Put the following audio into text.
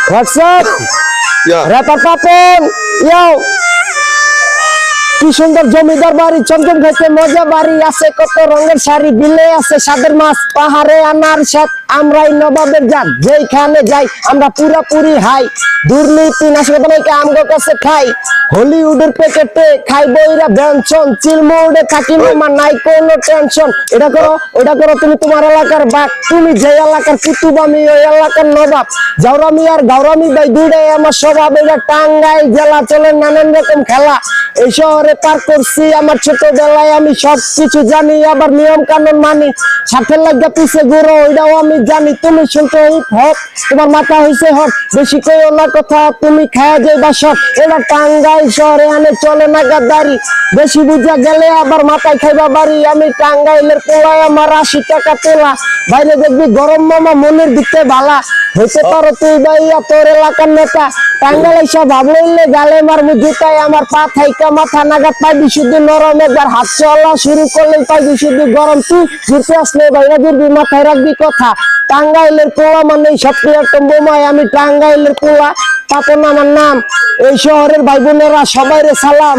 WhatsApp Yeah. Rapper Papon ইয়াও কি সুন্দর জমিদার বাড়ি চমচম খাইতে মজা বাড়ি আছে কত রঙের শাড়ি বিলে আছে সাদের মাছ পাহাড়ে আনার সাথ আমরাই নবাবের জাত যেখানে যাই আমরা পুরাপুরি হাই দুর্নীতি নাশকতাকে আমগো কাছে খাই হলিউডের প্যাকেটে খাই বইরা ব্যঞ্জন চিলমুড়ে থাকি মামা নাই কোনো টেনশন এটা করো ওটা করো তুমি তোমার এলাকার বাঘ তুমি যে এলাকার কুতুব আমি ওই এলাকার নবাব জাউরামি আর গাউরামি ভাই দুইটাই আমার স্বভাব এটা টাঙ্গাইল জেলা চলে নানান রকম খেলা এই শহরে পার করছি আমার ছোটবেলায় আমি সব কিছু জানি আবার নিয়ম কানুন মানি সাথে লাগা পিছে ঘুরো ওইটাও আমি জানি তুমি শুনতে হিপ হপ তোমার মাথা হইছে হট বেশি কইও না কথা তুমি খায়া যাইবা শট এটা টাঙ্গাইল শহরে আনে চলে না গাদ্দারি বেশি বুঝা গেলে আবার মাথায় খাইবা বাড়ি আমি টাঙ্গাইলের পোলায় আমার 80 টাকা তোলা বাইরে দেখবি গরম মামা মনের দিকে ভালা হইতে পারো তুই ভাইয়া তোর এলাকার নেতা টাঙ্গাইল এসে ভাবলে গালে মার জুতায় আমার পা থাইকা মাথা নাগাদ পাইবি শুধু নরম একবার হাত চলা শুরু করলে পাইবি শুধু গরম তুই ঘুরতে আসলে বাইরে ঘুরবি মাথায় রাখবি কথা টাঙ্গাইলের পোলা মানে সবচেয়ে একটা বোমায় আমি টাঙ্গাইলের পোলা পাপন আমার নাম এই শহরের ভাই বোনেরা সবাই রে সালাম।